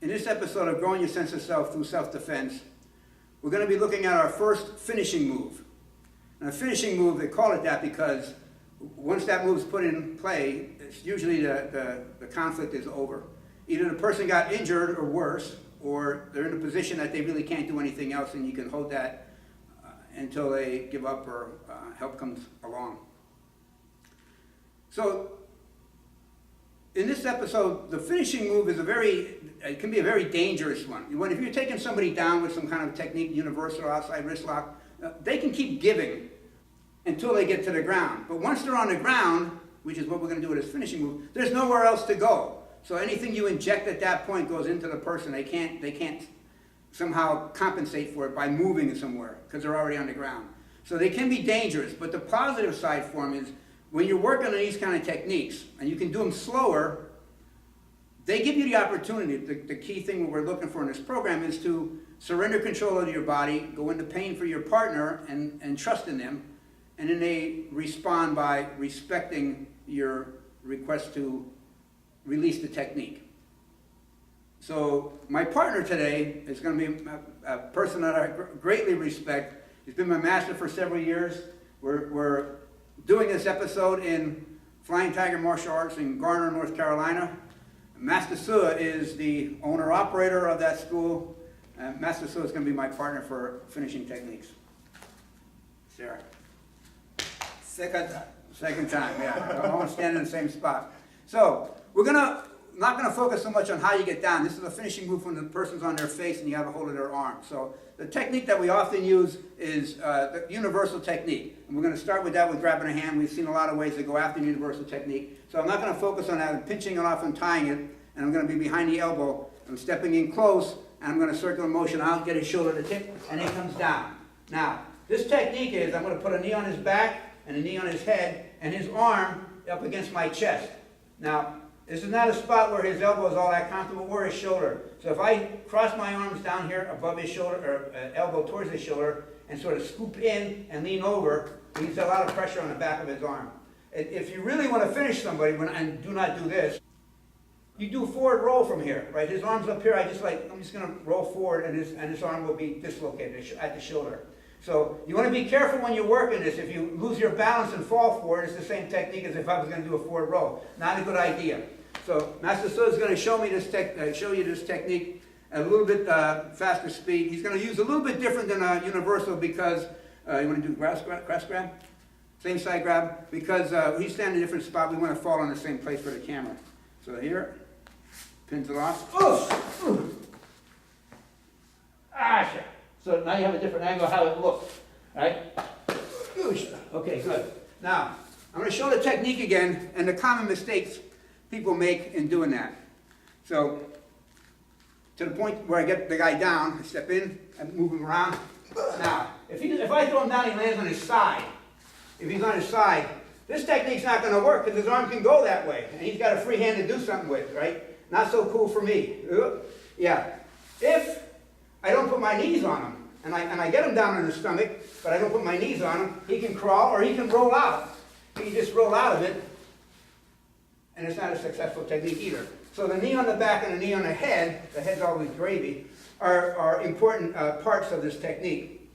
In this episode of Growing Your Sense of Self Through Self-Defense, we're going to be looking at our first finishing move. And a finishing move, they call it that because once that move's put in play, it's usually the conflict is over. Either the person got injured or worse, or they're in a position that they really can't do anything else, and you can hold that until they give up or help comes along. So, in this episode, the finishing move is it can be a very dangerous one. If you're taking somebody down with some kind of technique, universal outside wrist lock, they can keep giving until they get to the ground. But once they're on the ground, which is what we're going to do with this finishing move, there's nowhere else to go. So anything you inject at that point goes into the person. They can't somehow compensate for it by moving somewhere because they're already on the ground. So they can be dangerous, but the positive side for them is when you're working on these kind of techniques, and you can do them slower, they give you the opportunity. The key thing we're looking for in this program is to surrender control of your body, go into pain for your partner, and trust in them, and then they respond by respecting your request to release the technique. So my partner today is going to be a person that I greatly respect. He's been my master for several years. We're doing this episode in Flying Tiger Martial Arts in Garner, North Carolina. Master Sua is the owner-operator of that school. Master Sua is going to be my partner for finishing techniques. Sarah. Second time. Second time, yeah. I want to stand in the same spot. So, we're not going to focus so much on how you get down. This is a finishing move when the person's on their face and you have a hold of their arm. So, the technique that we often use is the universal technique. And we're going to start with that with grabbing a hand. We've seen a lot of ways to go after the universal technique. So I'm not going to focus on that. I'm pinching it off and tying it. And I'm going to be behind the elbow. I'm stepping in close. And I'm going to circular motion out, get his shoulder to tip, and he comes down. Now, this technique is I'm going to put a knee on his back and a knee on his head and his arm up against my chest. Now, this is not a spot where his elbow is all that comfortable or his shoulder. So if I cross my arms down here above his shoulder, or elbow towards his shoulder, and sort of scoop in and lean over, he gets a lot of pressure on the back of his arm. If you really want to finish somebody, and do not do this, you do forward roll from here, right? His arm's up here, I'm just going to roll forward, and his arm will be dislocated at the shoulder. So you want to be careful when you're working this. If you lose your balance and fall forward, it's the same technique as if I was going to do a forward roll. Not a good idea. So Master Sua is going to show you this technique at a little bit faster speed. He's going to use a little bit different than a universal because you want to do cross grab, same side grab, because he's standing in a different spot. We want to fall on the same place for the camera. So here, pins it off. Oh! So now you have a different angle of how it looks, right? Okay, good. Now, I'm going to show the technique again and the common mistakes people make in doing that. So, to the point where I get the guy down, I step in, and move him around. Now, if I throw him down, he lands on his side. If he's on his side, this technique's not going to work because his arm can go that way, and he's got a free hand to do something with, right? Not so cool for me. Yeah. If I don't put my knees on him, and I get him down on his stomach, but I don't put my knees on him, he can crawl or he can roll out. He can just roll out of it, and it's not a successful technique either. So the knee on the back and the knee on the head's always gravy, are important parts of this technique.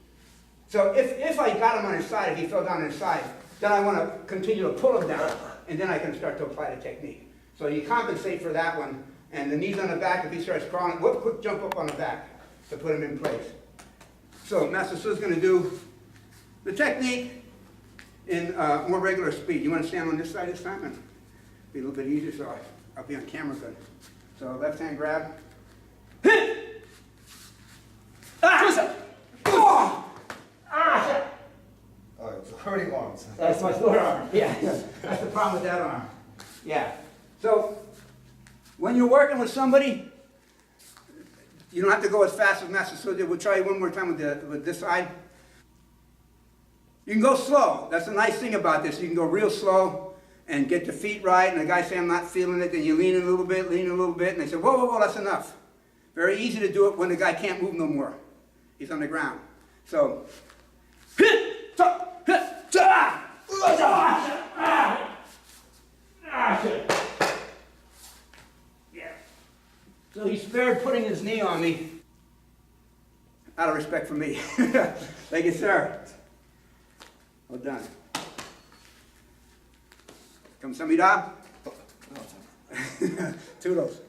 So if I got him on his side, if he fell down on his side, then I want to continue to pull him down, and then I can start to apply the technique. So you compensate for that one, and the knees on the back, if he starts crawling, whoop, quick jump up on the back to put him in place. So Master Sua is going to do the technique in more regular speed. You want to stand on this side this time? And be a little bit easier, so I'll be on camera good. So left hand grab. Hit! Oh, it's hurting arms. That's my lower arm. Yeah, that's the problem with that arm. Yeah. So when you're working with somebody, you don't have to go as fast as Master Sua did. We'll try one more time with this side. You can go slow. That's the nice thing about this. You can go real slow and get the feet right, and the guy say, I'm not feeling it, then you lean a little bit, and they say, whoa, whoa, whoa, that's enough. Very easy to do it when the guy can't move no more. He's on the ground. So, So he spared putting his knee on me. Out of respect for me. Thank you, sir. Well done. Kamsahamnida. Toodles.